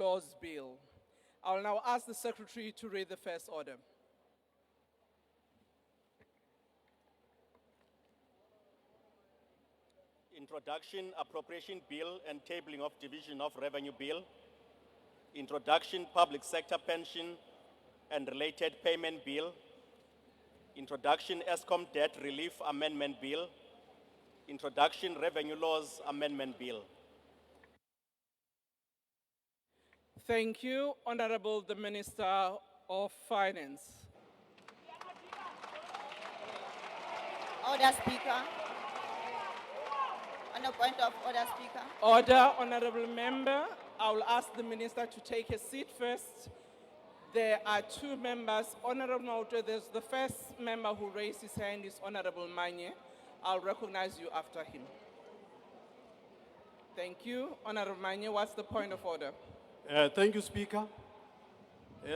Laws Bill. I will now ask the Secretary to read the first order. Introduction, Appropriation Bill and Tabling of Division of Revenue Bill. Introduction, Public Sector Pension and Related Payment Bill. Introduction, ESCOM Debt Relief Amendment Bill. Introduction, Revenue Laws Amendment Bill. Thank you, Honorable the Minister of Finance. Order, Speaker. On a point of order, Speaker. Order, Honorable Member. I will ask the Minister to take a seat first. There are two members. Honorable Mautwe, there's the first member who raised his hand is Honorable Manye. I'll recognize you after him. Thank you. Honorable Manye, what's the point of order? Thank you, Speaker.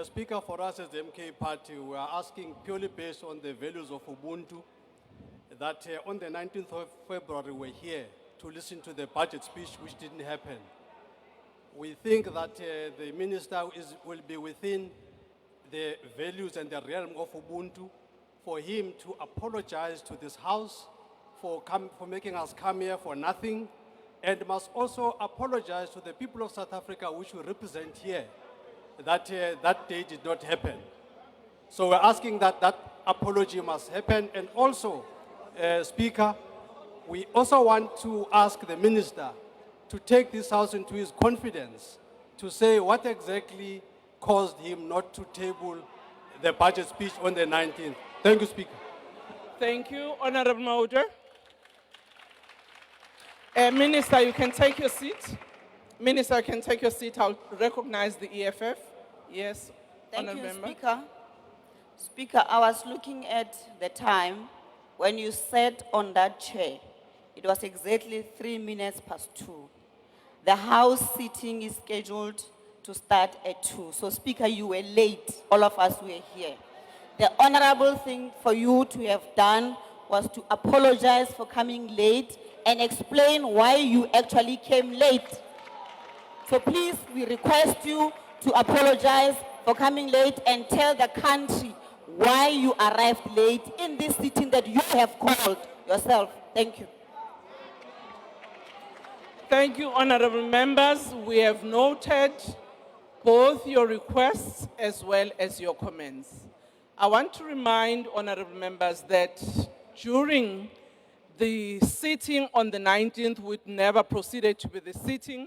Speaker, for us as the MK Party, we are asking purely based on the values of Ubuntu that on the 19th of February we're here to listen to the budget speech, which didn't happen. We think that the minister will be within the values and the realm of Ubuntu for him to apologize to this House for making us come here for nothing, and must also apologize to the people of South Africa, which we represent here, that that day did not happen. So we're asking that that apology must happen. And also, Speaker, we also want to ask the minister to take this House into his confidence to say what exactly caused him not to table the budget speech on the 19th. Thank you, Speaker. Thank you, Honorable Mautwe. Minister, you can take your seat. Minister, you can take your seat. I'll recognize the EFF. Yes, Thank Honorable you, Member. Speaker. Speaker, I was looking at the time when you sat on that chair. It was exactly 3 minutes past 2. The House sitting is scheduled to start at 2. So, Speaker, you were late. All of us were here. The honorable thing for you to have done was to apologize for coming late and explain why you actually came late. So please, we request you to apologize for coming late and tell the country why you arrived late in this sitting that you have called yourself. Thank you. Thank you, honorable members. We have noted both your requests as well as your comments. I want to remind honorable members that during the sitting on the 19th, which never proceeded to be the sitting,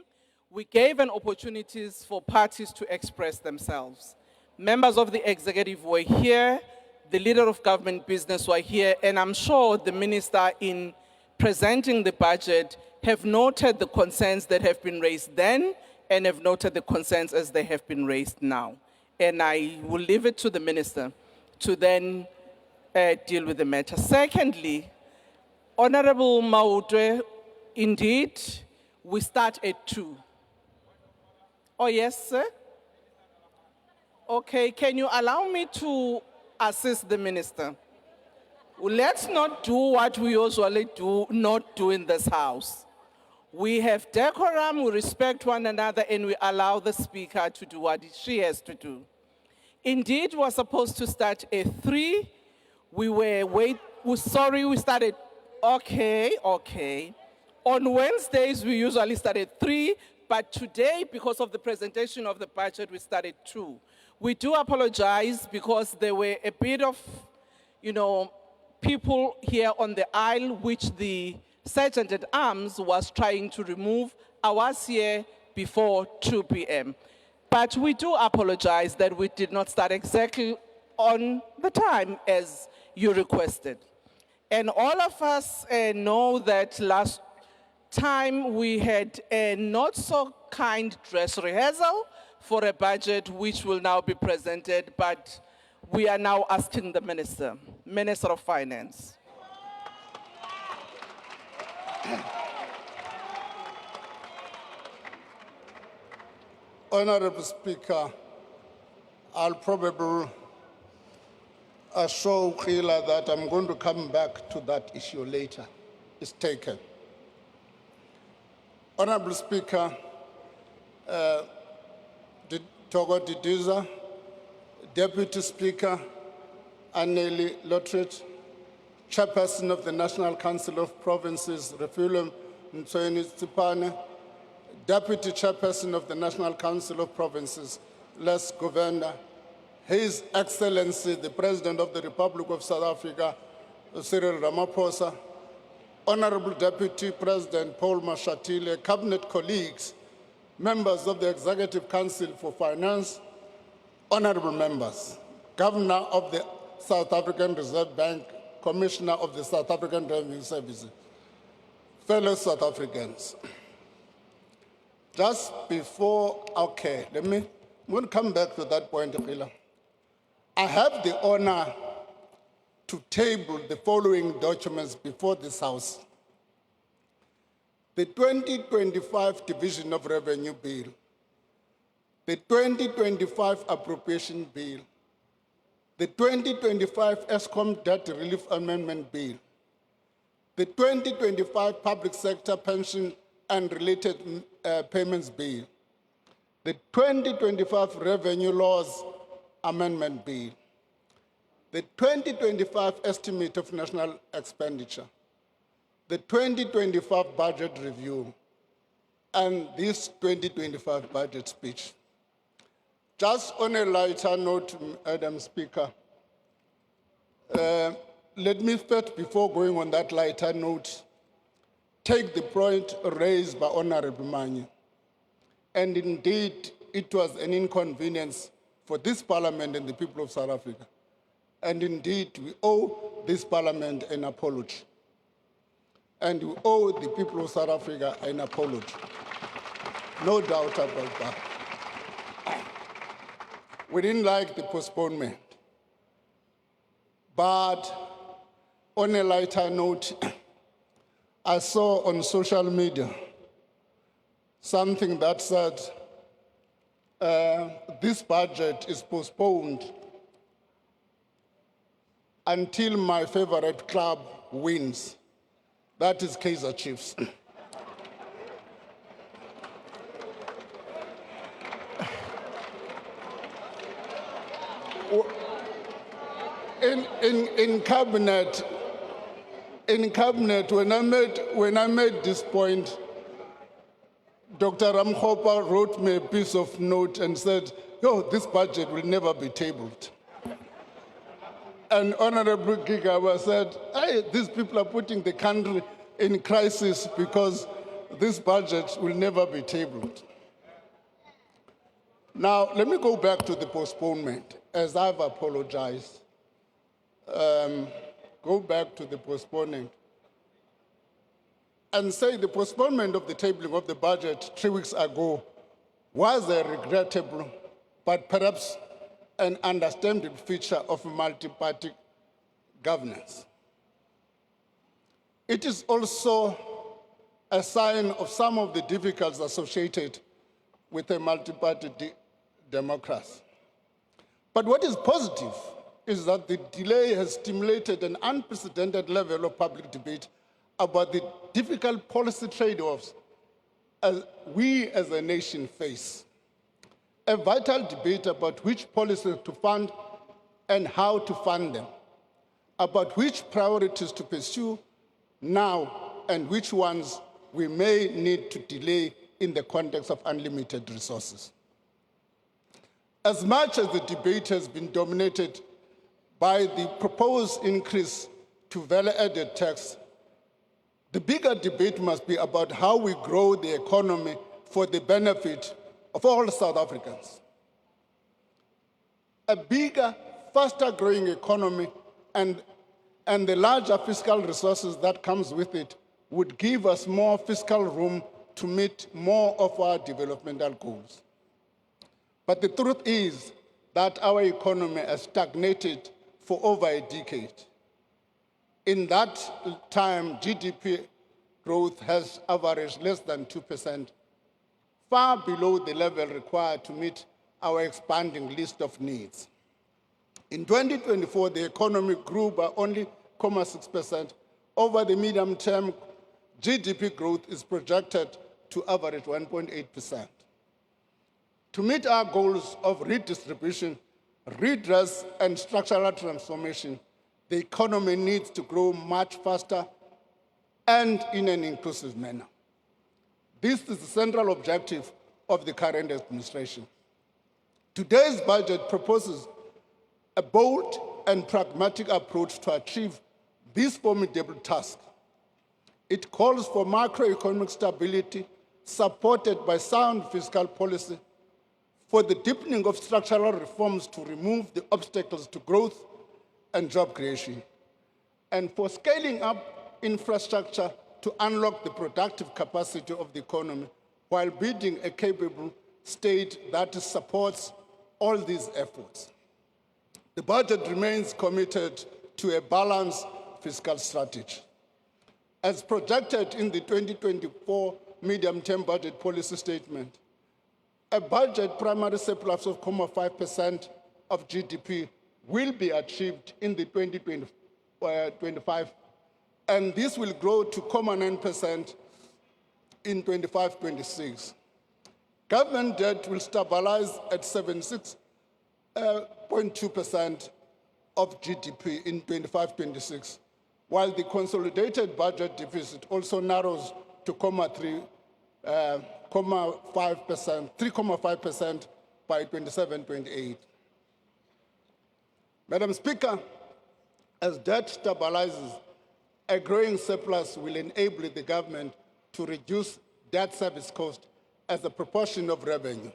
we gave an opportunities for parties to express themselves. Members of the executive were here, the leader of government business were here, and I'm sure the minister in presenting the budget have noted the concerns that have been raised then and have noted the concerns as they have been raised now. And I will leave it to the minister to then deal with the matter. Secondly, Honorable Mautwe, indeed, we start at 2. Oh, yes, sir? Okay, can you allow me to assist the minister? Well, let's not do what we usually not do in this House. We have decorum, we respect one another, and we allow the speaker to do what she has to do. Indeed, we're supposed to start at 3. We started. Okay. On Wednesdays, we usually start at 3, but today, because of the presentation of the budget, we started 2. We do apologize because there were a bit of, people here on the aisle, which the Sergeant at Arms was trying to remove. I was here before 2 p.m. But we do apologize that we did not start exactly on the time as you requested. And all of us know that last time we had a not so kind dress rehearsal for a budget which will now be presented, but we are now asking the Minister of Finance. Honorable Speaker, I'll probably show Khila that I'm going to come back to that issue later. It's taken. Honorable Speaker, Togo Didiza, Deputy Speaker Anneli Lottridge, Chairperson of the National Council of Provinces, Refulum Ntsoeni Tsipane, Deputy Chairperson of the National Council of Provinces, Les Govenda, His Excellency, the President of the Republic of South Africa, Cyril Ramaphosa, Honorable Deputy President Paul Mashatile, Cabinet colleagues, members of the Executive Council for Finance, honorable members, Governor of the South African Reserve Bank, Commissioner of the South African Revenue Service, fellow South Africans. Just before, okay, I'm going to come back to that point, Khila. I have the honor to table the following documents before this House. The 2025 Division of Revenue Bill, the 2025 Appropriation Bill, the 2025 ESCOM Debt Relief Amendment Bill, the 2025 Public Sector Pension and Related Payments Bill, the 2025 Revenue Laws Amendment Bill, the 2025 Estimate of National Expenditure, the 2025 Budget Review, and this 2025 Budget Speech. Just on a lighter note, Madam Speaker, let me first, before going on that lighter note, take the point raised by Honorable Manyi. And indeed, it was an inconvenience for this Parliament and the people of South Africa. And indeed, we owe this Parliament an apology. And we owe the people of South Africa an apology. No doubt about that. We didn't like the postponement. But on a lighter note, I saw on social media something that said this budget is postponed until my favorite club wins. That is Kaizer Chiefs. In cabinet, when I made this point, Dr. Ramkhopa wrote me a piece of note and said, "Yo, this budget will never be tabled." And Honorable Gigawa said, "Hey, these people are putting the country in crisis because this budget will never be tabled." Now, let me go back to the postponement, as I've apologized. Go back to the postponement and say the postponement of the tabling of the budget 3 weeks ago was a regrettable, but perhaps an understandable feature of multi-party governance. It is also a sign of some of the difficulties associated with a multi-party democracy. But what is positive is that the delay has stimulated an unprecedented level of public debate about the difficult policy trade-offs we as a nation face. A vital debate about which policies to fund and how to fund them, about which priorities to pursue now and which ones we may need to delay in the context of unlimited resources. As much as the debate has been dominated by the proposed increase to value-added tax, the bigger debate must be about how we grow the economy for the benefit of all South Africans. A bigger, faster-growing economy and the larger fiscal resources that comes with it would give us more fiscal room to meet more of our developmental goals. But the truth is that our economy has stagnated for over a decade. In that time, GDP growth has averaged less than 2%, far below the level required to meet our expanding list of needs. In 2024, the economy grew by only 0.6%. Over the medium term, GDP growth is projected to average 1.8%. To meet our goals of redistribution, redress, and structural transformation, the economy needs to grow much faster and in an inclusive manner. This is the central objective of the current administration. Today's budget proposes a bold and pragmatic approach to achieve this formidable task. It calls for macroeconomic stability supported by sound fiscal policy, for the deepening of structural reforms to remove the obstacles to growth and job creation, and for scaling up infrastructure to unlock the productive capacity of the economy while building a capable state that supports all these efforts. The budget remains committed to a balanced fiscal strategy. As projected in the 2024 medium-term budget policy statement, a budget primary surplus of 0.5% of GDP will be achieved in the 2025, and this will grow to 0.9% in 25-26. Government debt will stabilize at 76.2% of GDP in 25-26, while the consolidated budget deficit also narrows to 3.5% by 27-28. Madam Speaker, as debt stabilizes, a growing surplus will enable the government to reduce debt service cost as a proportion of revenue.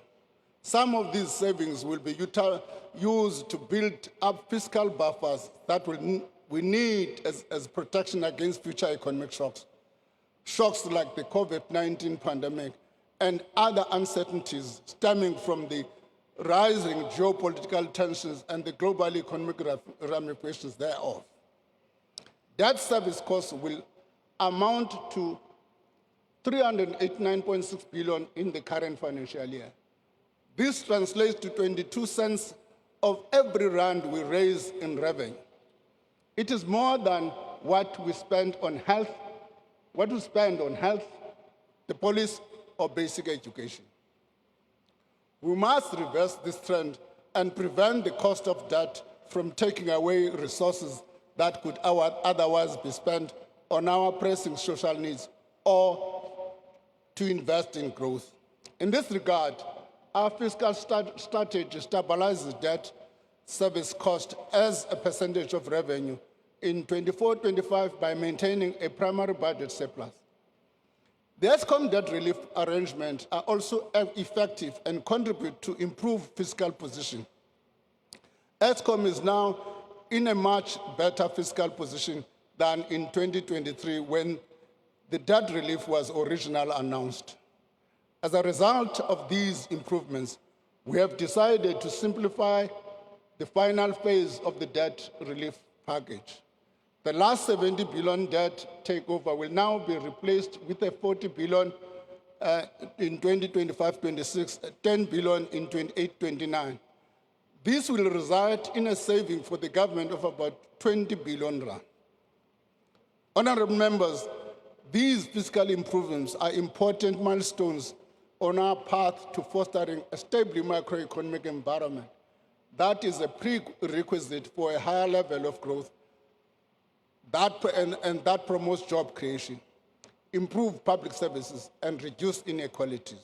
Some of these savings will be used to build up fiscal buffers that we need as protection against future economic shocks. Shocks like the COVID-19 pandemic and other uncertainties stemming from the rising geopolitical tensions and the global economic ramifications thereof. Debt service costs will amount to 389.6 billion in the current financial year. This translates to 22 cents of every rand we raise in revenue. It is more than what we spend on health, the police, or basic education. We must reverse this trend and prevent the cost of debt from taking away resources that could otherwise be spent on our pressing social needs or to invest in growth. In this regard, our fiscal strategy stabilizes debt service cost as a percentage of revenue in 24-25 by maintaining a primary budget surplus. The ESCOM debt relief arrangements are also effective and contribute to improved fiscal position. ESCOM is now in a much better fiscal position than in 2023 when the debt relief was originally announced. As a result of these improvements, we have decided to simplify the final phase of the debt relief package. The last 70 billion debt takeover will now be replaced with a 40 billion in 2025-26, 10 billion in 28-29. This will result in a saving for the government of about 20 billion rand. Honorable members, these fiscal improvements are important milestones on our path to fostering a stable macroeconomic environment. That is a prerequisite for a higher level of growth that promotes job creation, improve public services, and reduce inequalities.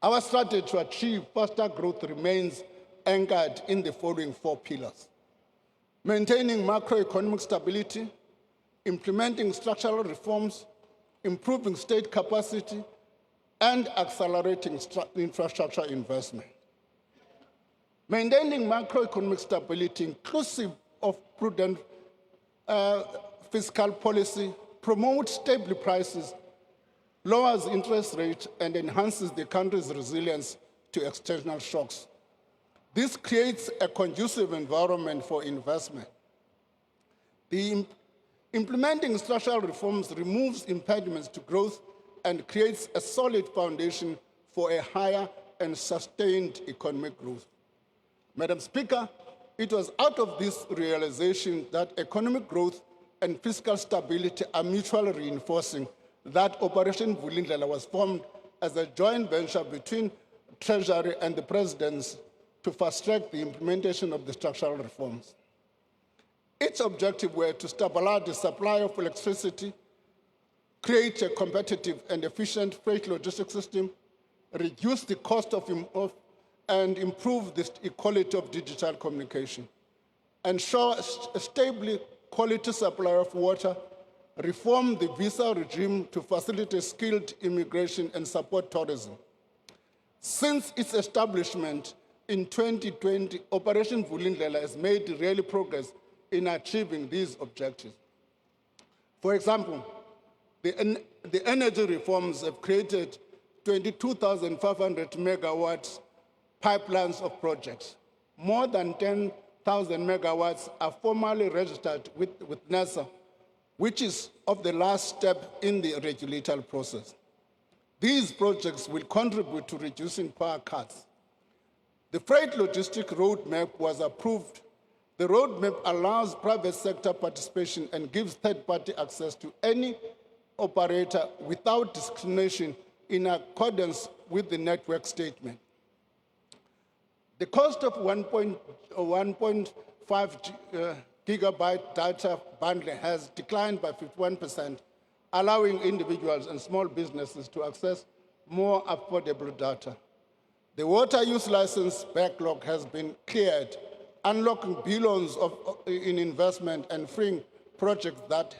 Our strategy to achieve faster growth remains anchored in the following 4 pillars: maintaining macroeconomic stability, implementing structural reforms, improving state capacity, and accelerating infrastructure investment. Maintaining macroeconomic stability inclusive of prudent fiscal policy promotes stable prices, lowers interest rates, and enhances the country's resilience to external shocks. This creates a conducive environment for investment. Implementing structural reforms removes impediments to growth and creates a solid foundation for a higher and sustained economic growth. Madam Speaker, it was out of this realization that economic growth and fiscal stability are mutually reinforcing that Operation Vulindlela was formed as a joint venture between Treasury and the Presidents to fast-track the implementation of the structural reforms. Its objective were to stabilize the supply of electricity, create a competitive and efficient freight logistics system, reduce the cost and improve the quality of digital communication, ensure a stable quality supply of water, reform the visa regime to facilitate skilled immigration and support tourism. Since its establishment in 2020, Operation Vulindlela has made real progress in achieving these objectives. For example, the energy reforms have created 22,500 megawatts pipelines of projects. More than 10,000 megawatts are formally registered with NASA, which is of the last step in the regulatory process. These projects will contribute to reducing power cuts. The freight logistic roadmap was approved. The roadmap allows private sector participation and gives third-party access to any operator without discrimination in accordance with the network statement. The cost of 1.5 gigabyte data bundle has declined by 51%, allowing individuals and small businesses to access more affordable data. The water use license backlog has been cleared, unlocking billions in investment and freeing projects that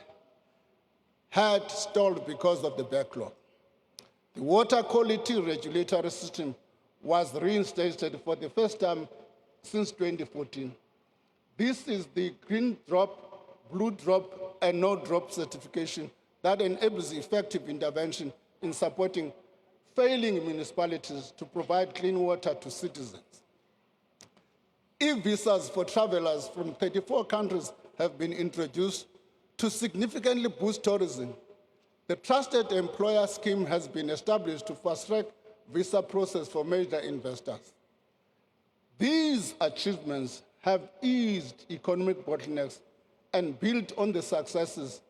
had stalled because of the backlog. The water quality regulatory system was reinstated for the first time since 2014. This is the green drop, blue drop, and no drop certification that enables effective intervention in supporting failing municipalities to provide clean water to citizens. E-visas for travelers from 34 countries have been introduced to significantly boost tourism. The Trusted Employer Scheme has been established to fast-track visa process for major investors. These achievements have eased economic bottlenecks and built on the successes.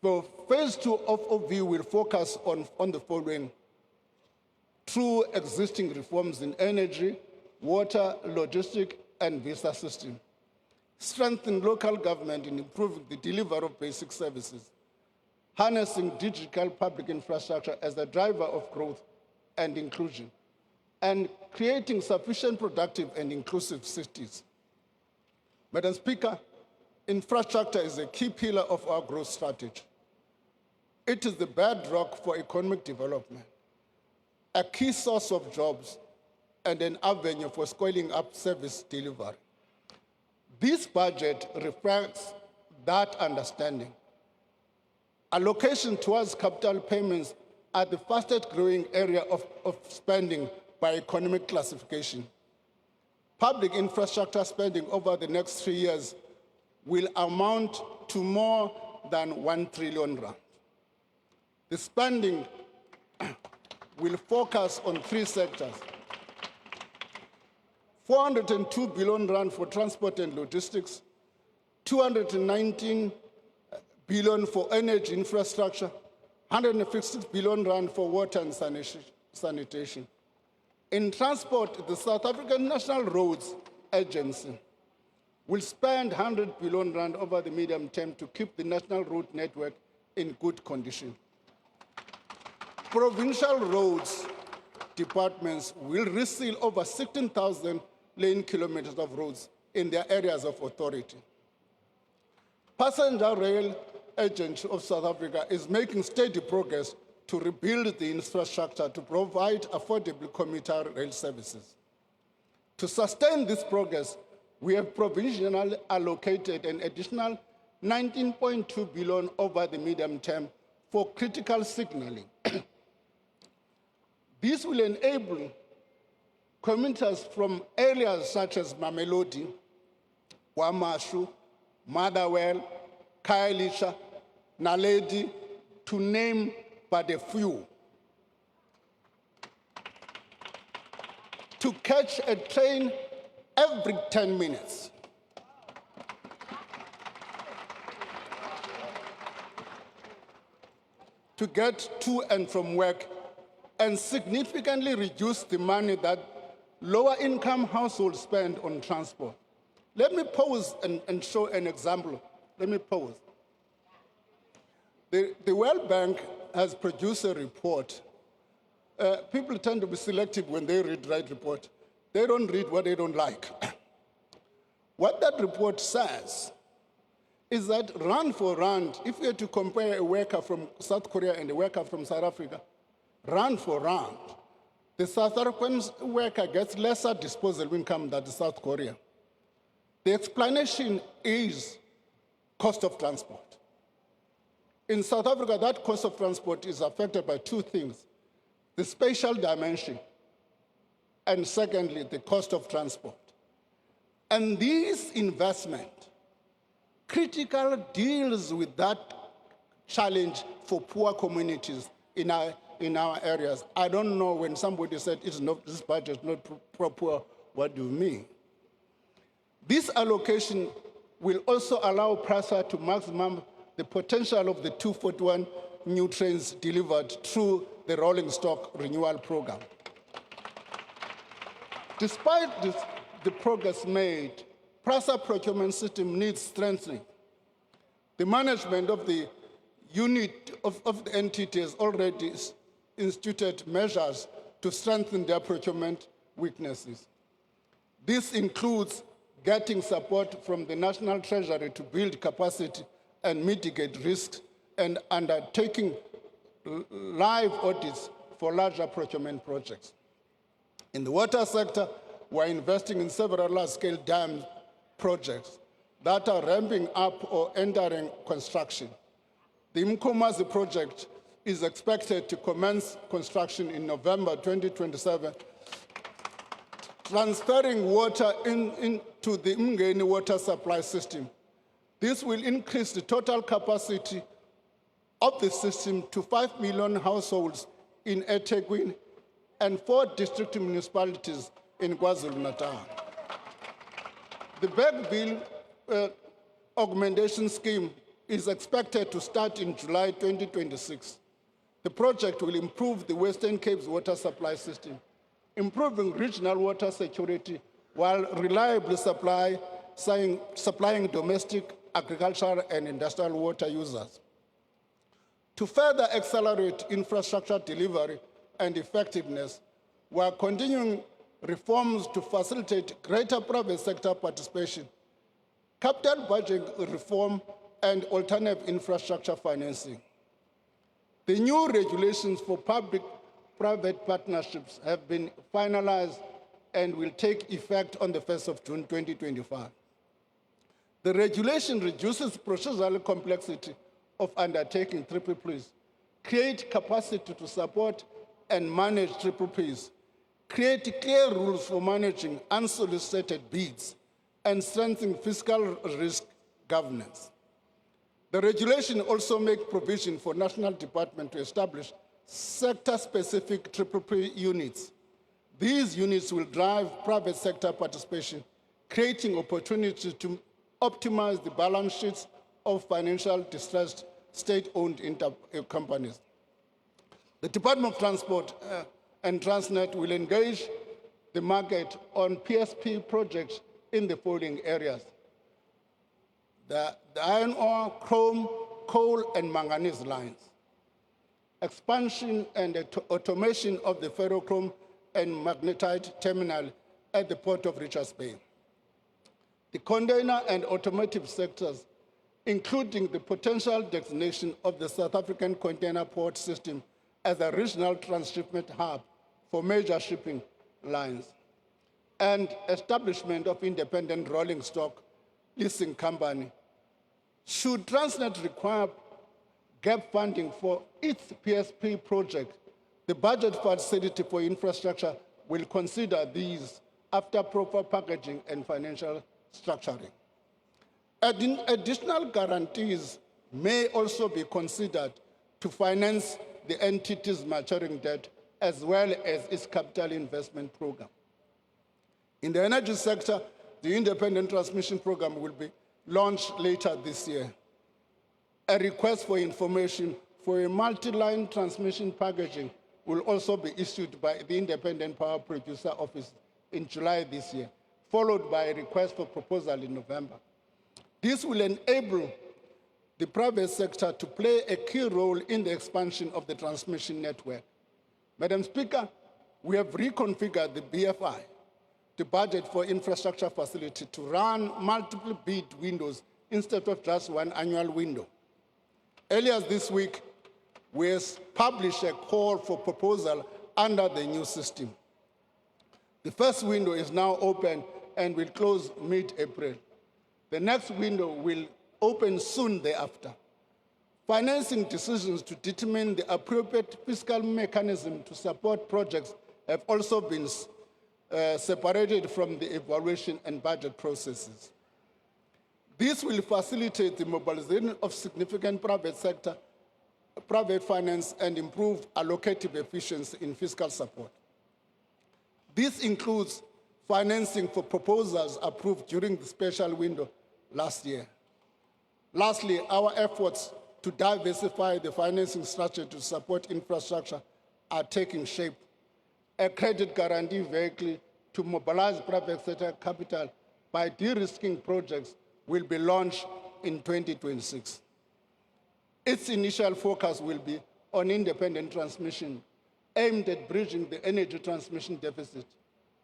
So phase 2 of OV will focus on the following: through existing reforms in energy, water, logistic, and visa system. Strengthen local government in improving the delivery of basic services. Harnessing digital public infrastructure as a driver of growth and inclusion. And creating sufficient productive and inclusive cities. Madam Speaker, infrastructure is a key pillar of our growth strategy. It is the bedrock for economic development, a key source of jobs, and an avenue for scaling up service delivery. This budget reflects that understanding. Allocation towards capital payments are the fastest growing area of spending by economic classification. Public infrastructure spending over the next 3 years will amount to more than 1 trillion rand. The spending will focus on 3 sectors: 402 billion rand for transport and logistics, 219 billion for energy infrastructure, 156 billion rand for water and sanitation. In transport, the South African National Roads Agency will spend 100 billion rand over the medium term to keep the national road network in good condition. Provincial roads departments will reseal over 16,000 lane kilometers of roads in their areas of authority. Passenger Rail Agency of South Africa is making steady progress to rebuild the infrastructure to provide affordable commuter rail services. To sustain this progress, we have provisionally allocated an additional 19.2 billion over the medium term for critical signaling. This will enable commuters from areas such as Mamelodi, Wamashu, Motherwell, Khayelitsha, Naledi, to name but a few, to catch a train every 10 minutes. To get to and from work and significantly reduce the money that lower income households spend on transport. Let me pause and show an example. Let me pause. The World Bank has produced a report. People tend to be selective when they write report. They don't read what they don't like. What that report says is that rand for rand, if we had to compare a worker from South Korea and a worker from South Africa, rand for rand, the South African worker gets lesser disposable income than the South Korea. The explanation is cost of transport. In South Africa, that cost of transport is affected by two things: the spatial dimension, and secondly, the cost of transport. And this investment critically deals with that challenge for poor communities in our areas. I don't know, when somebody said it's not, this budget is not pro-poor, what do you mean? This allocation will also allow PRASA to maximum the potential of the 241 new trains delivered through the rolling stock renewal program. Despite the progress made, PRASA procurement system needs strengthening. The management of the unit of the entity has already instituted measures to strengthen their procurement weaknesses. This includes getting support from the National Treasury to build capacity and mitigate risks, and undertaking live audits for larger procurement projects. In the water sector, we're investing in several large-scale dam projects that are ramping up or entering construction. The Mkomazi project is expected to commence construction in November 2027, transferring water into the Mngeni water supply system. This will increase the total capacity of the system to 5 million households in eThekwini and 4 district municipalities in KwaZulu-Natal. The Back Bill augmentation scheme is expected to start in July 2026. The project will improve the Western Cape's water supply system, improving regional water security while reliably supplying domestic, agricultural, and industrial water users. To further accelerate infrastructure delivery and effectiveness, we are continuing reforms to facilitate greater private sector participation, capital budget reform, and alternative infrastructure financing. The new regulations for public-private partnerships have been finalized and will take effect on the 1st of June 2025. The regulation reduces procedural complexity of undertaking PPPs, create capacity to support and manage PPPs, create clear rules for managing unsolicited bids, and strengthen fiscal risk governance. The regulation also makes provision for national department to establish sector-specific PPP units. These units will drive private sector participation, creating opportunities to optimize the balance sheets of financial distressed state-owned companies. The Department of Transport and Transnet will engage the market on PSP projects in the following areas: the iron ore, chrome, coal, and manganese lines, expansion and automation of the ferrochrome and magnetite terminal at the port of Richards Bay. The container and automotive sectors, including the potential designation of the South African container port system as a regional transshipment hub for major shipping lines, and establishment of independent rolling stock leasing company. Should Transnet require gap funding for its PSP project, the budget facility for infrastructure will consider these after proper packaging and financial structuring. Additional guarantees may also be considered to finance the entity's maturing debt as well as its capital investment program. In the energy sector, the independent transmission program will be launched later this year. A request for information for a multi-line transmission packaging will also be issued by the Independent Power Producer Office in July this year, followed by a request for proposal in November. This will enable the private sector to play a key role in the expansion of the transmission network. Madam Speaker, we have reconfigured the BFI, the budget for infrastructure facility, to run multiple bid windows instead of just one annual window. Earlier this week, we published a call for proposal under the new system. The first window is now open and will close mid-April. The next window will open soon thereafter. Financing decisions to determine the appropriate fiscal mechanism to support projects have also been separated from the evaluation and budget processes. This will facilitate the mobilization of significant private finance and improve allocative efficiency in fiscal support. This includes financing for proposals approved during the special window last year. Lastly, our efforts to diversify the financing structure to support infrastructure are taking shape. A credit guarantee vehicle to mobilize private sector capital by de-risking projects will be launched in 2026. Its initial focus will be on independent transmission, aimed at bridging the energy transmission deficit.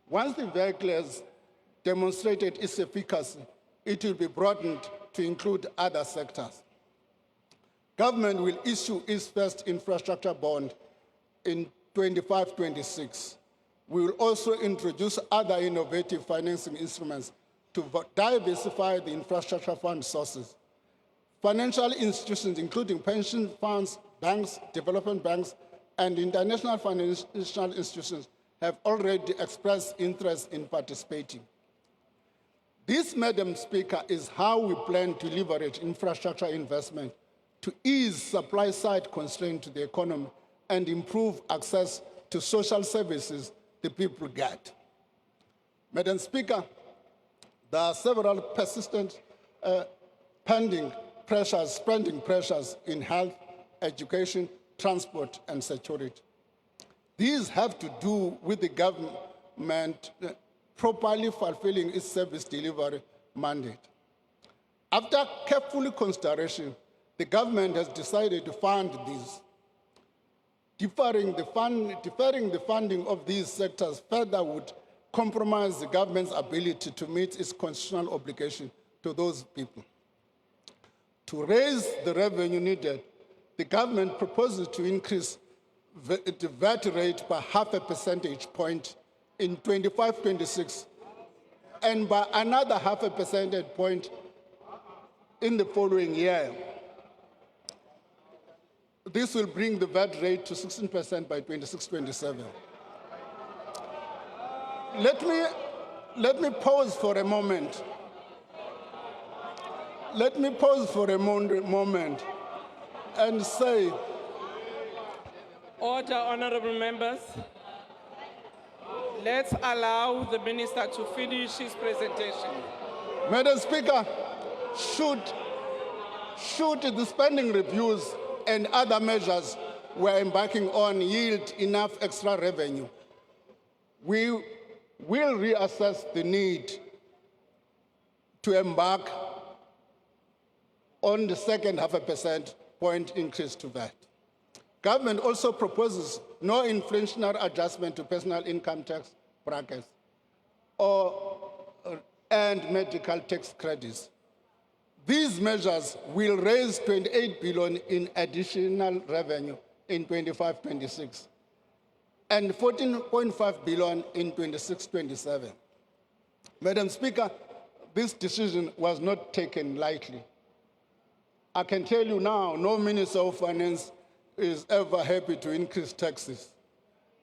Once the vehicle has demonstrated its efficacy, it will be broadened to include other sectors. Government will issue its first infrastructure bond in 25-26. We will also introduce other innovative financing instruments to diversify the infrastructure fund sources. Financial institutions, including pension funds, banks, development banks, and international financial institutions, have already expressed interest in participating. This, Madam Speaker, is how we plan to leverage infrastructure investment to ease supply-side constraints to the economy and improve access to social services the people get. Madam Speaker, there are several persistent spending pressures in health, education, transport, and security. These have to do with the government properly fulfilling its service delivery mandate. After careful consideration, the government has decided to fund these. Deferring the funding of these sectors further would compromise the government's ability to meet its constitutional obligation to those people. To raise the revenue needed, the government proposes to increase the VAT rate by 0.5 percentage point in 25-26 and by another 0.5 percentage point in the following year. This will bring the VAT rate to 16% by 26-27. Let me pause for a moment. Let me pause for a moment and say, Order, honorable members. Let's allow the minister to finish his presentation. Madam Speaker, should the spending reviews and other measures we're embarking on yield enough extra revenue, we will reassess the need to embark on the second 0.5 percentage point increase to that. Government also proposes no inflationary adjustment to personal income tax brackets and medical tax credits. These measures will raise 28 billion in additional revenue in 25-26 and 14.5 billion in 26-27. Madam Speaker, this decision was not taken lightly. I can tell you now, no Minister of Finance is ever happy to increase taxes.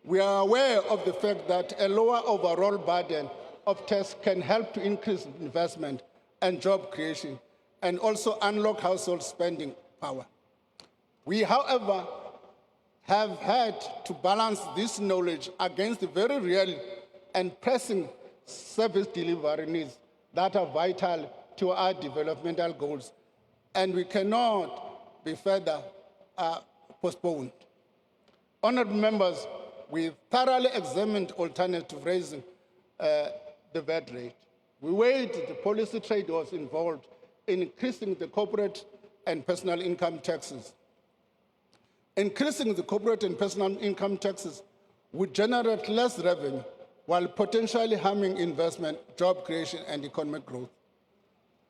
We are aware of the fact that a lower overall burden of tax can help to increase investment and job creation and also unlock household spending power. We, however, have had to balance this knowledge against the very real and pressing service delivery needs that are vital to our developmental goals, and we cannot be further postponed. Honorable members, we thoroughly examined alternative raising the VAT rate. We weighed the policy trade-offs involved in increasing the corporate and personal income taxes. Increasing the corporate and personal income taxes would generate less revenue while potentially harming investment, job creation, and economic growth.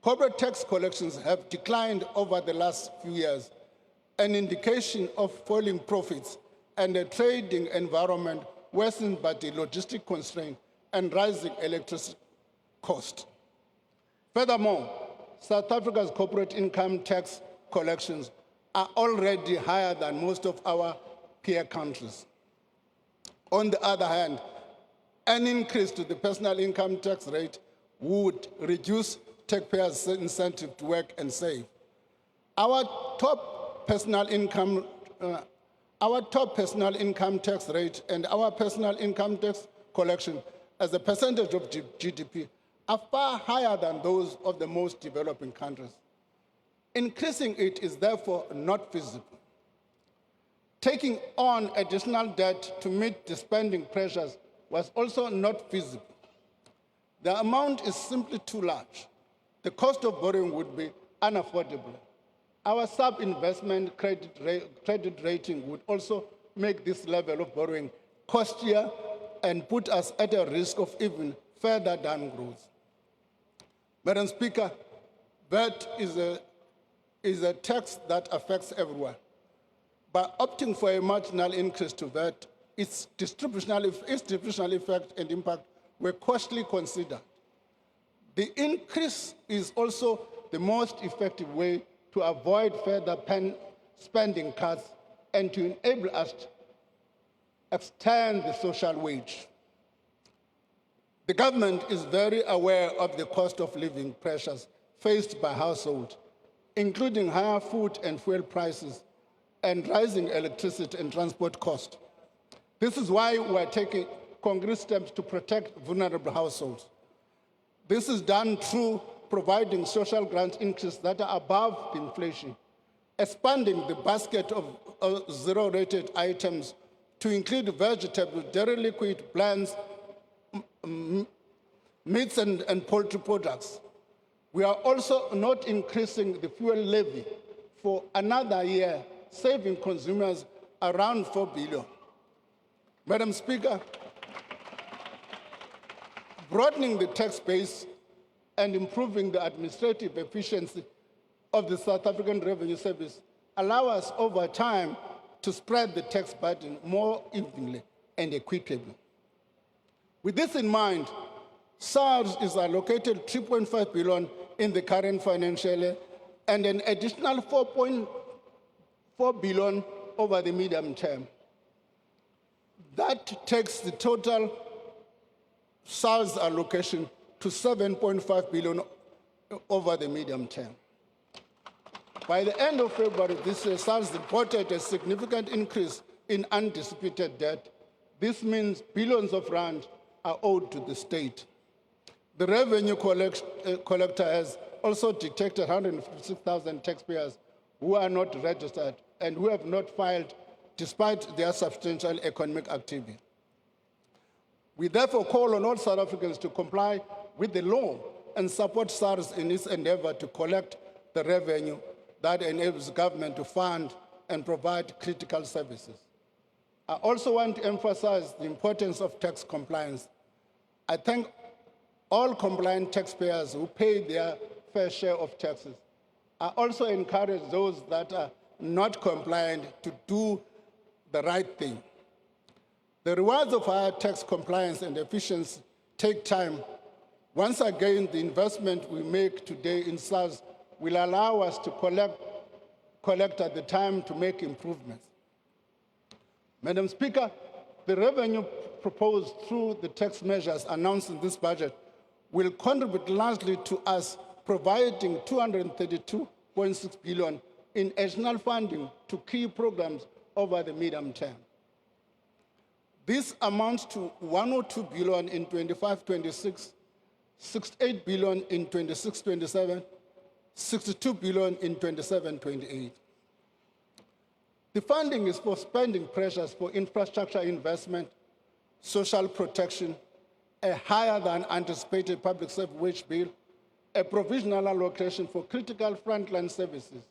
Corporate tax collections have declined over the last few years, an indication of falling profits and a trading environment worsened by the logistic constraint and rising electricity cost. Furthermore, South Africa's corporate income tax collections are already higher than most of our peer countries. On the other hand, an increase to the personal income tax rate would reduce taxpayers' incentive to work and save. Our top personal income tax rate and our personal income tax collection as a percentage of GDP are far higher than those of the most developing countries. Increasing it is therefore not feasible. Taking on additional debt to meet the spending pressures was also not feasible. The amount is simply too large. The cost of borrowing would be unaffordable. Our sub-investment credit rating would also make this level of borrowing costlier and put us at a risk of even further downgrowth. Madam Speaker, VAT is a tax that affects everyone. By opting for a marginal increase to VAT, its distributional effect and impact were costly considered. The increase is also the most effective way to avoid further spending cuts and to enable us to extend the social wage. The government is very aware of the cost of living pressures faced by households, including higher food and fuel prices and rising electricity and transport costs. This is why we are taking concrete steps to protect vulnerable households. This is done through providing social grant increases that are above inflation, expanding the basket of zero-rated items to include vegetables, dairy liquid, blends, meats and poultry products. We are also not increasing the fuel levy for another year, saving consumers around 4 billion. Madam Speaker, broadening the tax base and improving the administrative efficiency of the South African Revenue Service allow us over time to spread the tax burden more evenly and equitably. With this in mind, SARS is allocated 3.5 billion in the current financial year and an additional 4.4 billion over the medium term. That takes the total SARS allocation to 7.5 billion over the medium term. By the end of February this year, SARS reported a significant increase in undisputed debt. This means billions of rand are owed to the state. The revenue collector has also detected 156,000 taxpayers who are not registered and who have not filed despite their substantial economic activity. We therefore call on all South Africans to comply with the law and support SARS in its endeavor to collect the revenue that enables government to fund and provide critical services. I also want to emphasize the importance of tax compliance. I thank all compliant taxpayers who pay their fair share of taxes. I also encourage those that are not compliant to do the right thing. The rewards of higher tax compliance and efficiency take time. Once again, the investment we make today in SARS will allow us to collect at the time to make improvements. Madam Speaker, the revenue proposed through the tax measures announced in this budget will contribute largely to us providing 232.6 billion in additional funding to key programs over the medium term. This amounts to 102 billion in 25-26, 68 billion in 26-27, 62 billion in 27-28. The funding is for spending pressures for infrastructure investment, social protection, a higher than anticipated public service wage bill, a provisional allocation for critical frontline services.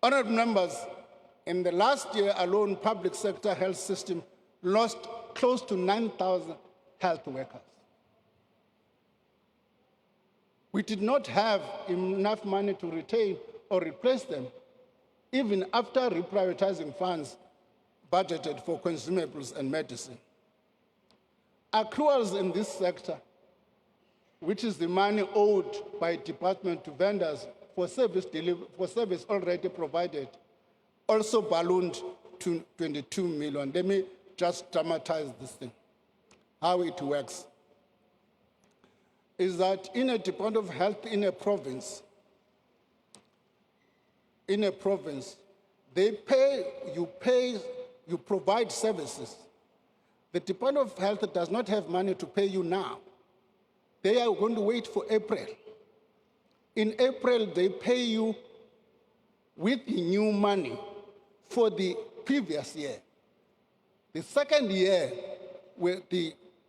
Honourable members, in the last year alone, public sector health system lost close to 9,000 health workers. We did not have enough money to retain or replace them, even after reprioritizing funds budgeted for consumables and medicine. Accruals in this sector, which is the money owed by department to vendors for service already provided, also ballooned to 22 million. Let me just dramatize this thing. How it works is that in a Department of Health in a province, they you provide services. The Department of Health does not have money to pay you now. They are going to wait for April. In April, they pay you with the new money for the previous year. The second year,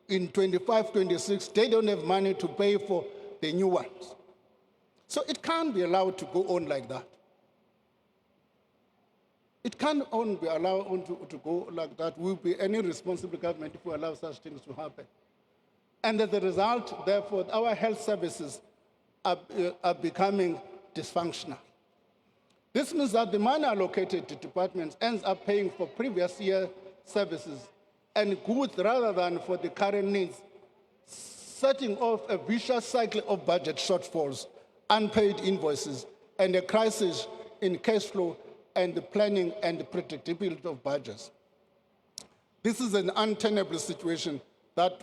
in 25-26, they don't have money to pay for the new ones. So it can't be allowed to go on like that. It can't be allowed to go like that. Will be any responsible government if we allow such things to happen. And as a result, therefore, our health services are becoming dysfunctional. This means that the money allocated to departments ends up paying for previous year services and goods rather than for the current needs, setting off a vicious cycle of budget shortfalls, unpaid invoices, and a crisis in cash flow and the planning and the predictability of budgets. This is an untenable situation that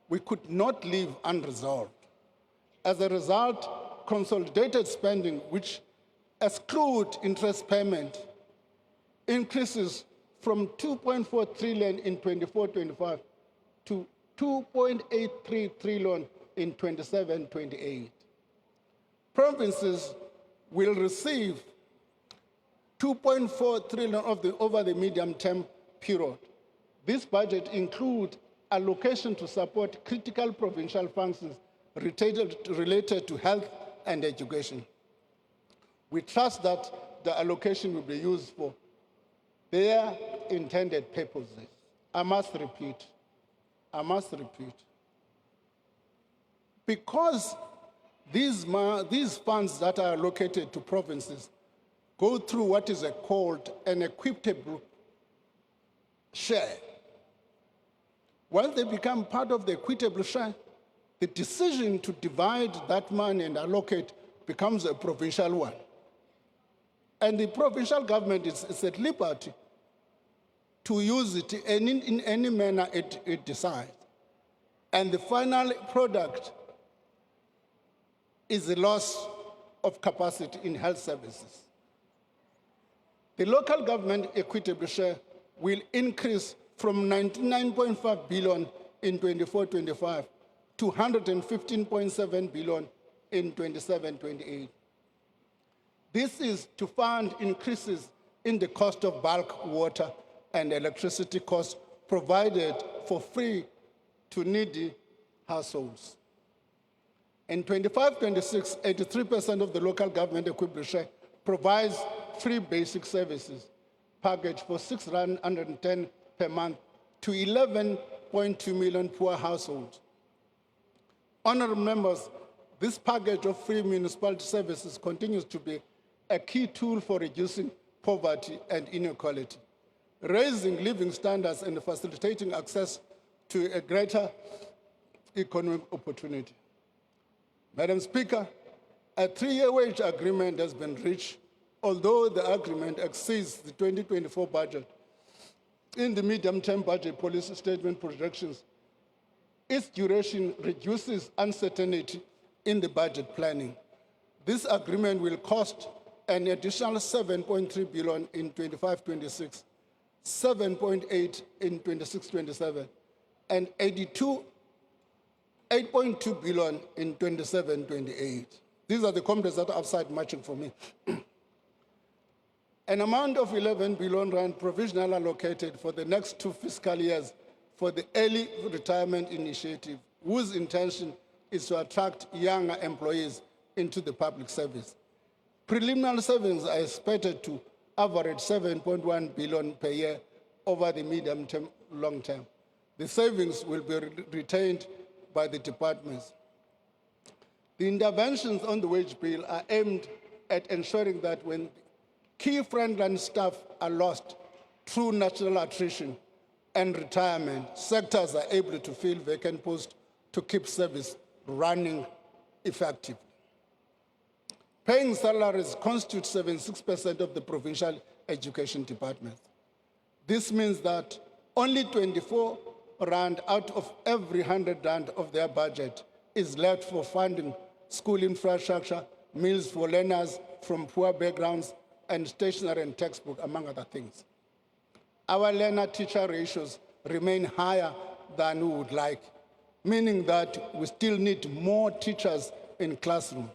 we could not leave unresolved. As a result, consolidated spending, which exclude interest payment, increases from 2.4 trillion in 24-25 to 2.83 trillion in 27-28. Provinces will receive 2.4 trillion over the medium-term period. This budget includes allocation to support critical provincial functions related to health and education. We trust that the allocation will be used for their intended purposes. I must repeat, because these funds that are allocated to provinces go through what is called an equitable share. Once they become part of the equitable share, the decision to divide that money and allocate becomes a provincial one. And the provincial government is at liberty to use it in any manner it decides. And the final product is the loss of capacity in health services. The local government equitable share will increase from 99.5 billion in 24-25 to 115.7 billion in 27-28. This is to fund increases in the cost of bulk water and electricity costs provided for free to needy households. In 25-26, 83% of the local government equipment share provides free basic services package for R610 per month to 11.2 million poor households. Honourable members, this package of free municipality services continues to be a key tool for reducing poverty and inequality, raising living standards and facilitating access to a greater economic opportunity. Madam Speaker, a 3-year wage agreement has been reached, although the agreement exceeds the 2024 budget. In the medium-term budget policy statement projections, its duration reduces uncertainty in the budget planning. This agreement will cost an additional 7.3 billion in 25-26, 7.8 in 26-27, and 8.2 billion in 27-28. These are the comrades that are outside marching for me. An amount of 11 billion rand provisional allocated for the next 2 fiscal years for the early retirement initiative, whose intention is to attract younger employees into the public service. Preliminary savings are expected to average 7.1 billion per year over the medium term, long term. The savings will be retained by the departments. The interventions on the wage bill are aimed at ensuring that when key frontline staff are lost through natural attrition and retirement, sectors are able to fill vacant posts to keep service running effectively. Paying salaries constitutes 76% of the provincial education department. This means that only 24 rand out of every 100 rand of their budget is left for funding school infrastructure, meals for learners from poor backgrounds, and stationery and textbook, among other things. Our learner-teacher ratios remain higher than we would like, meaning that we still need more teachers in classroom.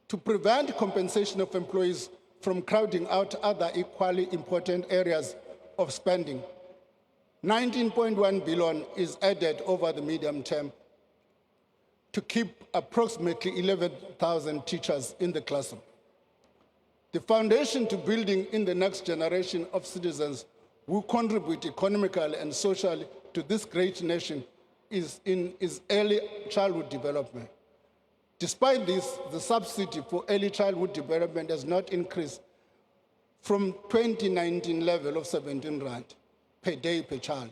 To prevent compensation of employees from crowding out other equally important areas of spending, 19.1 billion is added over the medium term to keep approximately 11,000 teachers in the classroom. The foundation to building in the next generation of citizens who contribute economically and socially to this great nation is early childhood development. Despite this, the subsidy for early childhood development has not increased from 2019 level of 17 rand per day per child.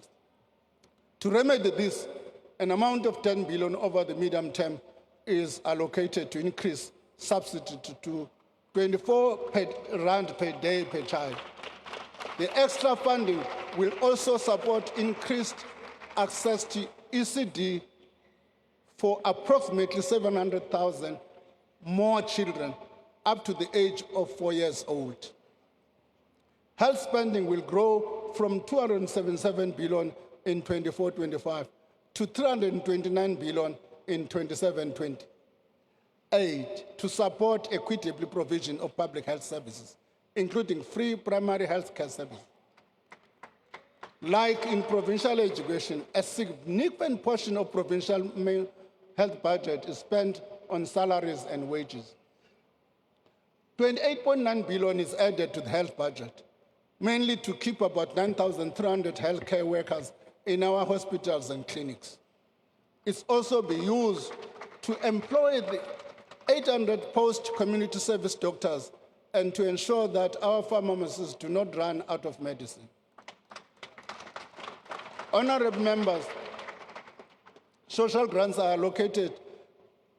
To remedy this, an amount of 10 billion over the medium term is allocated to increase subsidy to 24 rand per day per child. The extra funding will also support increased access to ECD for approximately 700,000 more children up to the age of 4 years old. Health spending will grow from 277 billion in 24-25 to 329 billion in 27-28 to support equitable provision of public health services, including free primary health care services. Like in provincial education, a significant portion of provincial health budget is spent on salaries and wages. 28.9 billion is added to the health budget, mainly to keep about 9,300 healthcare workers in our hospitals and clinics. It's also be used to employ the 800 post-community service doctors and to ensure that our pharmacists do not run out of medicine. Honorable members, social grants are allocated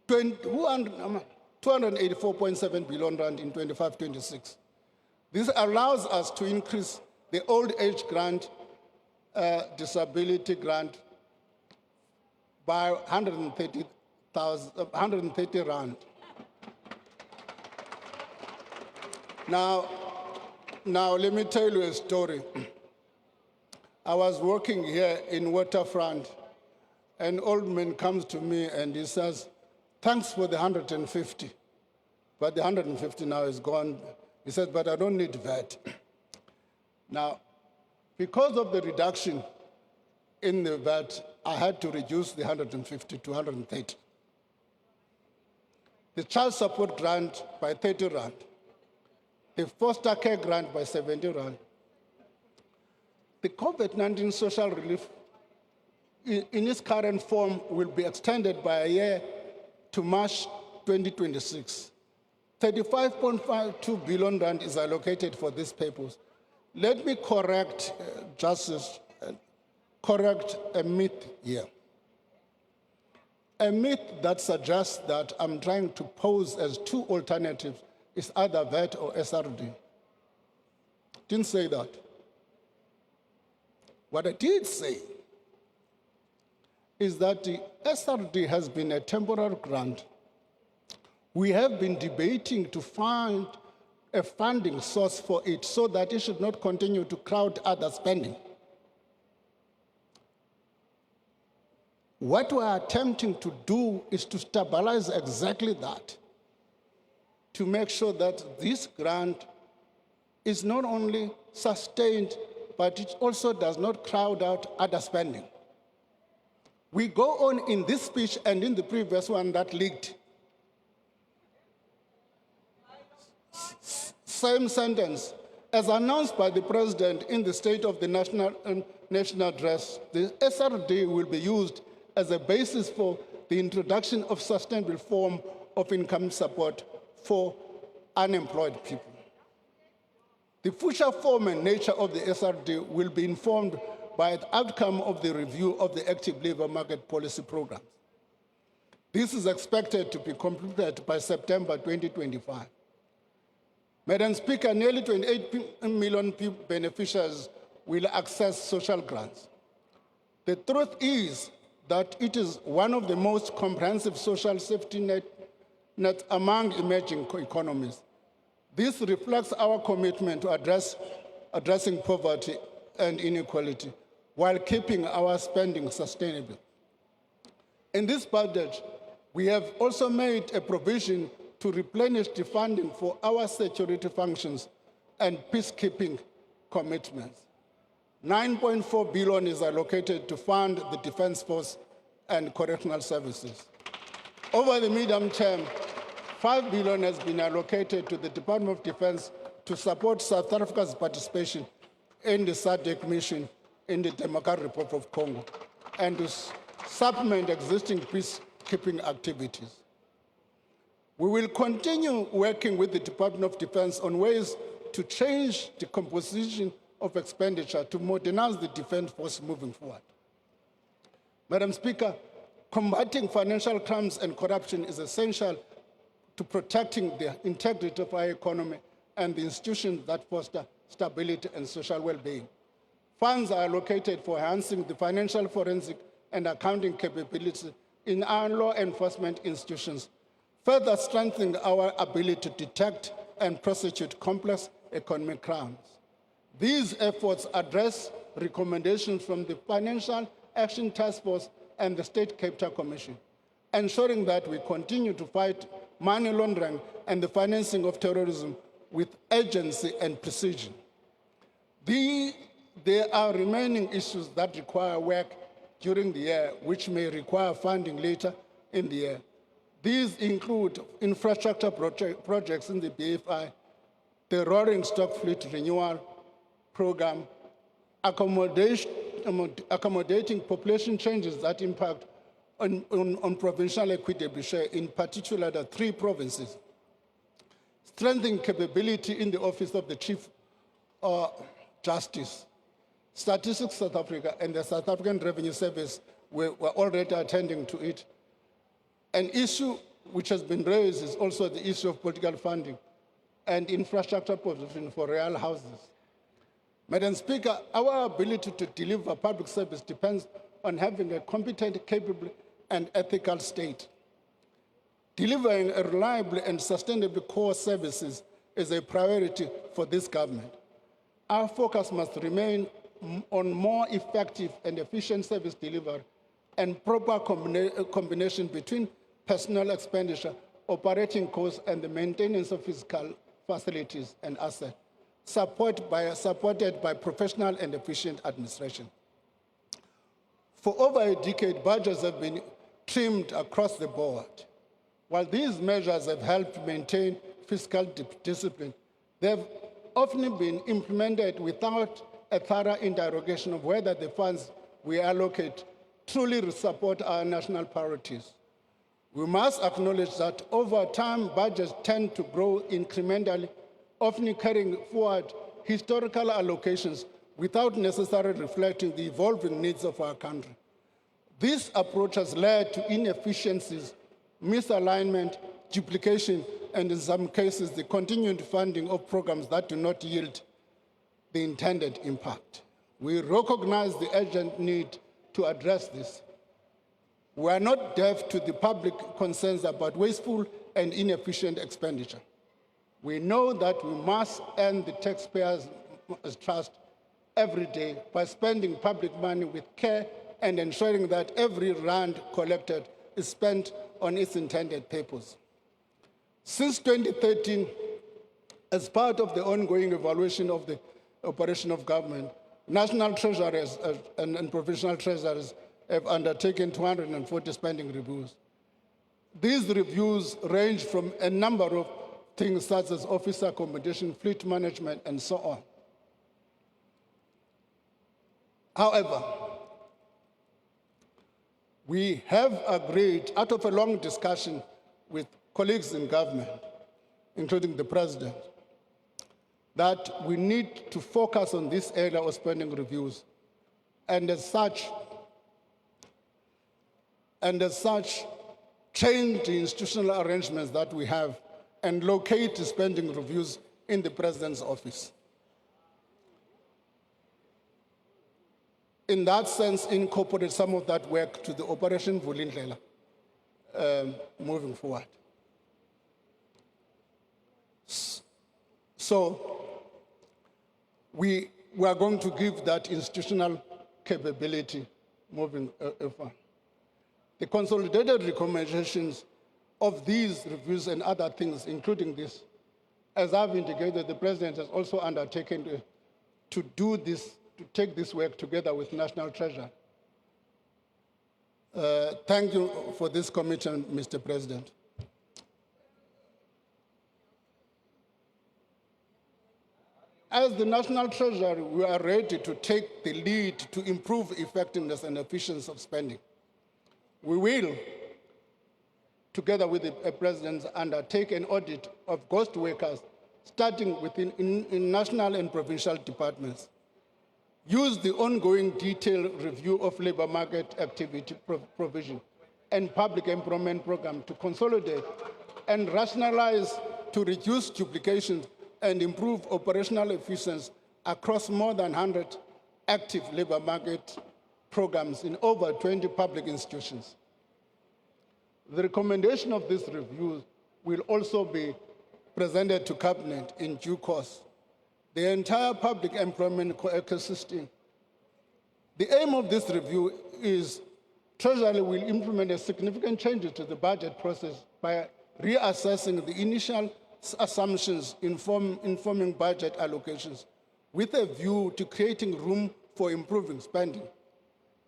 284.7 billion rand in 25-26. This allows us to increase the old age grant, disability grant by 130 rand. Now let me tell you a story. I was working here in Waterfront. An old man comes to me and he says, thanks for the 150, but the 150 now is gone. He says, but I don't need VAT. Now, because of the reduction in the VAT, I had to reduce the 150 to 130. The child support grant by 30 rand, the foster care grant by 70 rand. The COVID-19 social relief in its current form will be extended by a year to March 2026. 35.52 billion rand is allocated for this purpose. Let me correct a myth here. A myth that suggests that I'm trying to pose as two alternatives is either VAT or SRD. Didn't say that. What I did say is that the SRD has been a temporary grant. We have been debating to find a funding source for it so that it should not continue to crowd other spending. What we are attempting to do is to stabilize exactly that, to make sure that this grant is not only sustained, but it also does not crowd out other spending. We go on in this speech and in the previous one that leaked. Same sentence. As announced by the President in the State of the National Address, the SRD will be used as a basis for the introduction of sustainable form of income support for unemployed people. The future form and nature of the SRD will be informed by the outcome of the review of the active labor market policy programs. This is expected to be completed by September 2025. Madam Speaker, nearly 28 million beneficiaries will access social grants. The truth is that it is one of the most comprehensive social safety nets among emerging economies. This reflects our commitment to addressing poverty and inequality while keeping our spending sustainable. In this budget, we have also made a provision to replenish the funding for our security functions and peacekeeping commitments. 9.4 billion is allocated to fund the Defence Force and correctional services. Over the medium term, 5 billion has been allocated to the Department of Defense to support South Africa's participation in the SADC mission in the Democratic Republic of Congo and to supplement existing peacekeeping activities. We will continue working with the Department of Defense on ways to change the composition of expenditure to modernize the Defense Force moving forward. Madam Speaker, combating financial crimes and corruption is essential to protecting the integrity of our economy and the institutions that foster stability and social well-being. Funds are allocated for enhancing the financial forensic and accounting capability in our law enforcement institutions, further strengthening our ability to detect and prosecute complex economic crimes. These efforts address recommendations from the Financial Action Task Force and the State Capital Commission, ensuring that we continue to fight money laundering and the financing of terrorism with urgency and precision. There are remaining issues that require work during the year, which may require funding later in the year. These include infrastructure projects in the BFI, the rolling stock fleet renewal program, accommodating population changes that impact on provincial equitable share, in particular the 3 provinces, strengthening capability in the Office of the Chief Justice, Statistics South Africa and the South African Revenue Service were already attending to it. An issue which has been raised is also the issue of political funding and infrastructure provision for real houses. Madam Speaker, our ability to deliver public service depends on having a competent, capable, and ethical state. Delivering a reliable and sustainable core services is a priority for this government. Our focus must remain on more effective and efficient service delivery and proper combination between personnel expenditure, operating costs, and the maintenance of physical facilities and assets, supported by professional and efficient administration. For over a decade, budgets have been trimmed across the board. While these measures have helped maintain fiscal discipline, they have often been implemented without a thorough interrogation of whether the funds we allocate truly support our national priorities. We must acknowledge that over time, budgets tend to grow incrementally, often carrying forward historical allocations without necessarily reflecting the evolving needs of our country. This approach has led to inefficiencies, misalignment, duplication, and in some cases, the continued funding of programs that do not yield the intended impact. We recognize the urgent need to address this. We are not deaf to the public concerns about wasteful and inefficient expenditure. We know that we must earn the taxpayers' trust every day by spending public money with care and ensuring that every rand collected is spent on its intended purpose. Since 2013, As part of the ongoing evaluation of the operation of government, national treasuries and provincial treasuries have undertaken 240 spending reviews. These reviews range from a number of things such as officer accommodation, fleet management, and so on. However, we have agreed, out of a long discussion with colleagues in government, including the president, that we need to focus on this area of spending reviews. And as such, change the institutional arrangements that we have and locate the spending reviews in the president's office. In that sense, incorporate some of that work to the Operation Vulindlela moving forward. So we are going to give that institutional capability moving forward. The consolidated recommendations of these reviews and other things, including this, as I've indicated, the President has also undertaken to do this, to take this work together with National Treasury. Thank you for this commitment, Mr. President. As the National Treasury, we are ready to take the lead to improve effectiveness and efficiency of spending. We will, together with the President, undertake an audit of ghost workers, starting within in national and provincial departments. Use the ongoing detailed review of labor market activity provision and public employment program to consolidate and rationalize to reduce duplications and improve operational efficiency across more than 100 active labor market programs in over 20 public institutions. The recommendation of this review will also be presented to Cabinet in due course. The entire public employment ecosystem. The aim of this review is Treasury will implement a significant changes to the budget process by reassessing the initial assumptions informing budget allocations with a view to creating room for improving spending.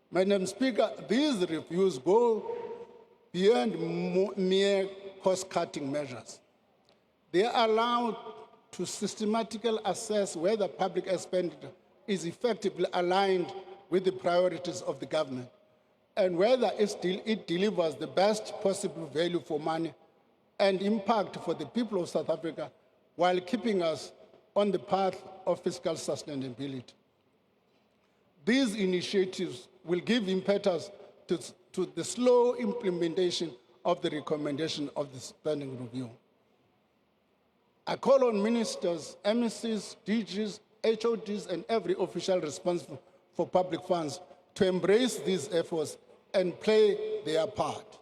Madam Speaker, these reviews go beyond mere cost-cutting measures. They are allowed to systematically assess whether public expenditure is effectively aligned with the priorities of the government and whether it delivers the best possible value for money and impact for the people of South Africa while keeping us on the path of fiscal sustainability. These initiatives will give impetus to the slow implementation of the recommendation of the spending review. I call on ministers, MECs, DGs, HODs, and every official responsible for public funds to embrace these efforts and play their part.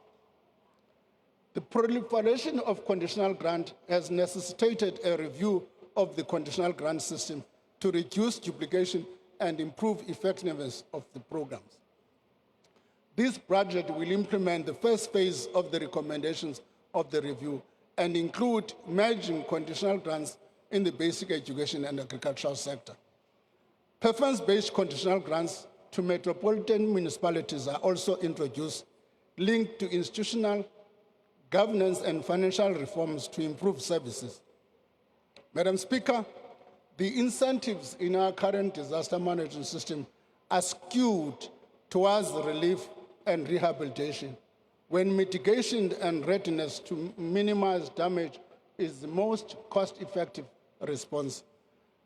The proliferation of conditional grant has necessitated a review of the conditional grant system to reduce duplication and improve effectiveness of the programs. This project will implement the first phase of the recommendations of the review and include merging conditional grants in the basic education and agricultural sector. Preference-based conditional grants to metropolitan municipalities are also introduced, linked to institutional governance and financial reforms to improve services. Madam Speaker, the incentives in our current disaster management system are skewed towards relief and rehabilitation, when mitigation and readiness to minimize damage is the most cost-effective response.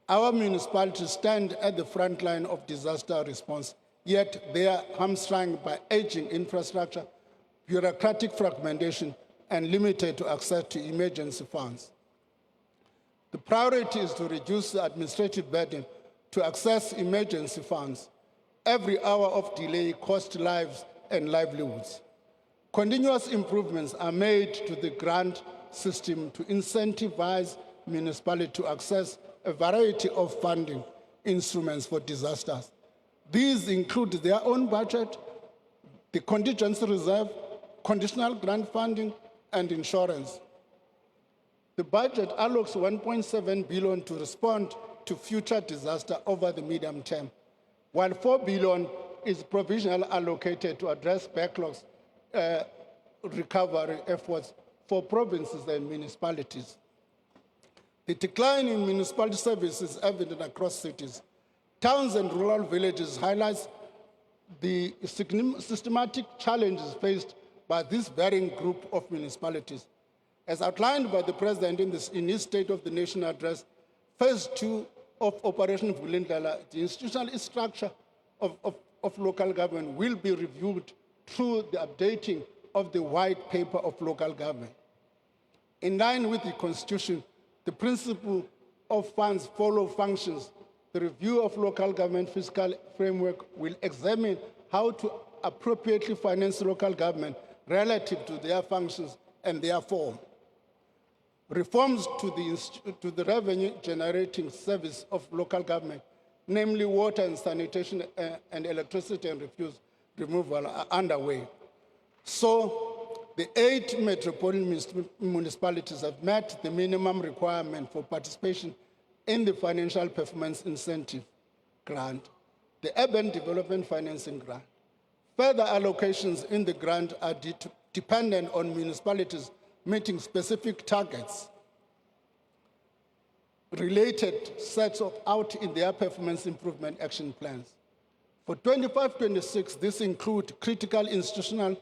Our municipalities stand at the front line of disaster response, yet they are hamstrung by aging infrastructure, bureaucratic fragmentation, and limited to access to emergency funds. The priority is to reduce the administrative burden to access emergency funds. Every hour of delay costs lives and livelihoods. Continuous improvements are made to the grant system to incentivize municipalities to access a variety of funding instruments for disasters. These include their own budget, the contingency reserve, conditional grant funding, and insurance. The budget allocates 1.7 billion to respond to future disaster over the medium term, while 4 billion is provisionally allocated to address backlogs recovery efforts for provinces and municipalities. The decline in municipality services is evident across cities. Towns and rural villages highlights the systematic challenges faced by this varying group of municipalities. As outlined by the President in his State of the Nation address, Phase 2 of Operation Vulindlela, the institutional structure of local government will be reviewed through the updating of the white paper of local government. In line with the Constitution, the principle of funds follow functions. The review of local government fiscal framework will examine how to appropriately finance local government relative to their functions and their form. Reforms to the revenue-generating service of local government, namely water and sanitation and electricity and refuse removal, are underway. So, the 8 metropolitan municipalities have met the minimum requirement for participation in the Financial Performance Incentive Grant, the Urban Development Financing Grant. Further allocations in the grant are dependent on municipalities meeting specific targets related sets out in their performance improvement action plans. For 25-26, this includes critical institutional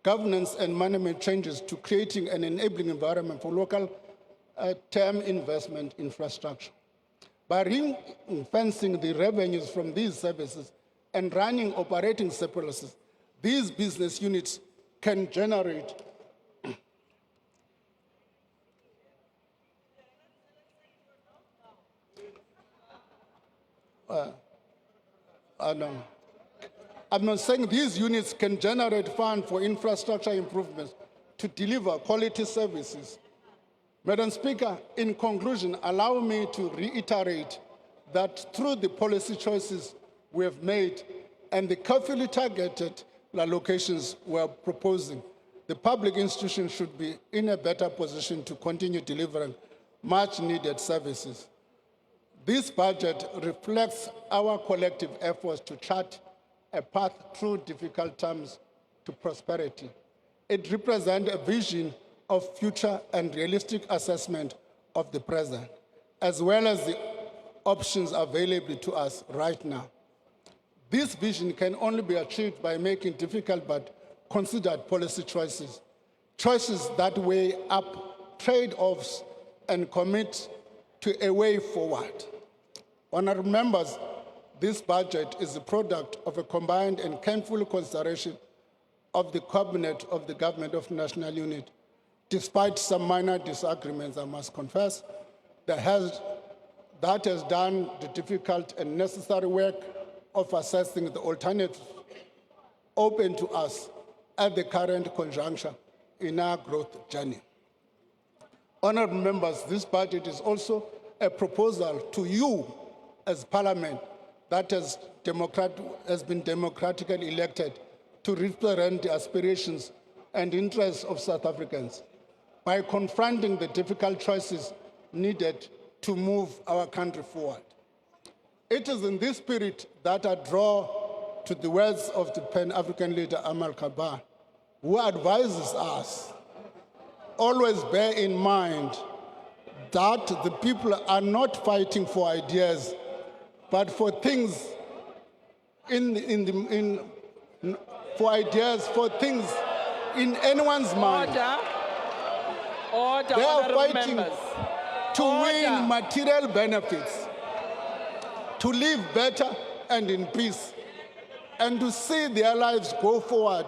governance and management changes to creating an enabling environment for local term investment infrastructure. By ring-fencing the revenues from these services and running operating surpluses, these business units can generate I'm not saying these units can generate funds for infrastructure improvements to deliver quality services. Madam Speaker, in conclusion, allow me to reiterate that through the policy choices we have made and the carefully targeted allocations we are proposing, the public institutions should be in a better position to continue delivering much needed services. This budget reflects our collective efforts to chart a path through difficult times to prosperity. It represents a vision of future and realistic assessment of the present, as well as the options available to us right now. This vision can only be achieved by making difficult but considered policy choices, choices that weigh up trade-offs and commit to a way forward. Honourable members, this budget is the product of a combined and careful consideration of the Cabinet of the Government of National Unity. Despite some minor disagreements, I must confess, that has done the difficult and necessary work of assessing the alternatives open to us at the current conjuncture in our growth journey. Honourable members, this budget is also a proposal to you as Parliament that has been democratically elected to represent the aspirations and interests of South Africans by confronting the difficult choices needed to move our country forward. It is in this spirit that I draw to the words of the Pan-African leader Amal Kabar, who advises us, always bear in mind that the people are not fighting for ideas, but for things for ideas, for things in anyone's mind. Order, They are honourable fighting members. to win Order. material benefits, to live better and in peace, and to see their lives go forward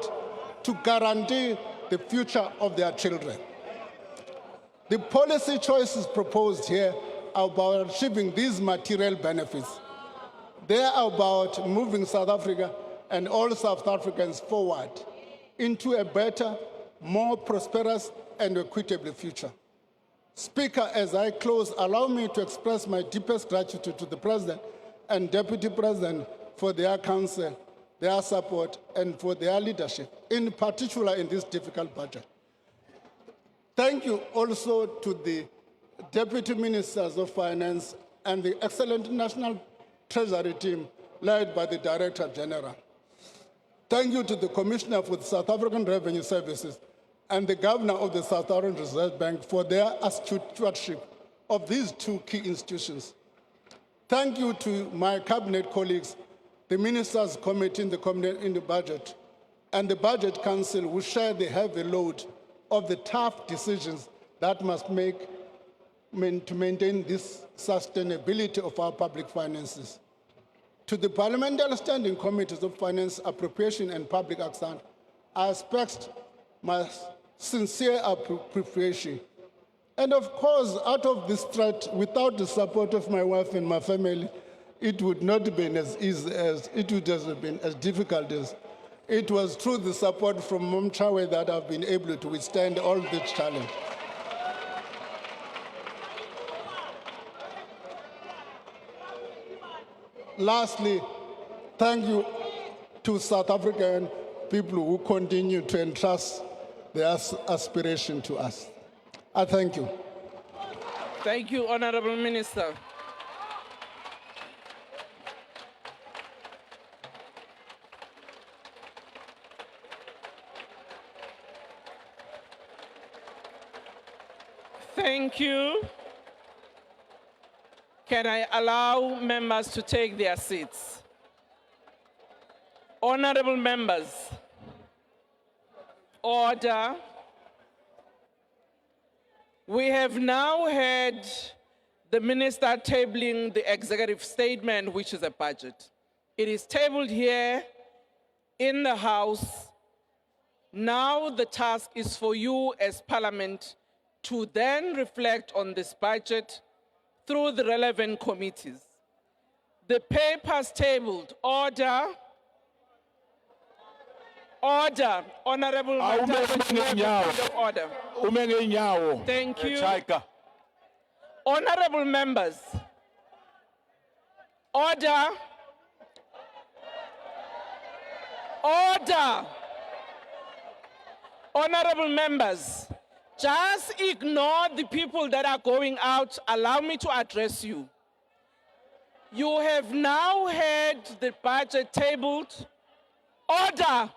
to guarantee the future of their children. The policy choices proposed here are about achieving these material benefits. They are about moving South Africa and all South Africans forward into a better, more prosperous and equitable future. Speaker, as I close, allow me to express my deepest gratitude to the President and Deputy President for their counsel, their support, and for their leadership, in particular in this difficult budget. Thank you also to the Deputy Ministers of Finance and the excellent National Treasury team led by the Director General. Thank you to the Commissioner for the South African Revenue Services and the Governor of the South African Reserve Bank for their astute stewardship of these two key institutions. Thank you to my cabinet colleagues, the Ministers' Committee in the Budget, and the Budget Council who share the heavy load of the tough decisions that must make to maintain this sustainability of our public finances. To the Parliamentary Standing Committees of Finance, Appropriation and Public Account, I express my sincere appreciation. And of course, out of this threat, without the support of my wife and my family, it would not have been as easy as, it would have been as difficult as. It was through the support from Mom Chawe that I've been able to withstand all this challenge. Lastly, thank you to South African people who continue to entrust their aspiration to us. I thank you. Thank you, Honorable Minister. Thank you. Can I allow members to take their seats? Honorable members, order. We have now heard the minister tabling the executive statement, which is a budget. It is tabled here in the House. Now the task is for you as Parliament to then reflect on this budget through the relevant committees. The papers tabled, order. Order, Honorable Mataba, you have a point of order. Thank you. Honorable members, order. Order. Honorable members, just ignore the people that are going out. Allow me to address you. You have now heard the budget tabled. Order.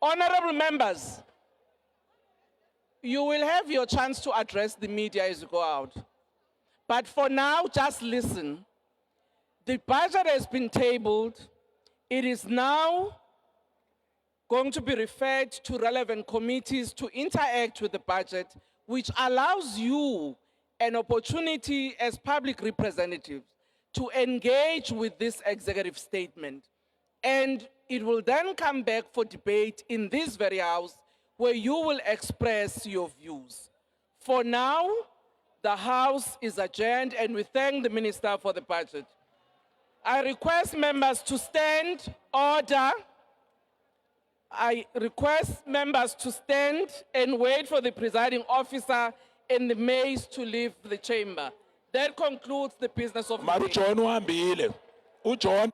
Honorable members, you will have your chance to address the media as you go out. But for now, just listen. The budget has been tabled. It is now going to be referred to relevant committees to interact with the budget, which allows you an opportunity as public representatives to engage with this executive statement. And it will then come back for debate in this very House where you will express your views. For now, the House is adjourned and we thank the Minister for the budget. I request members to stand. Order. I request members to stand and wait for the presiding officer and the maids to leave the chamber. That concludes the business of the day. John.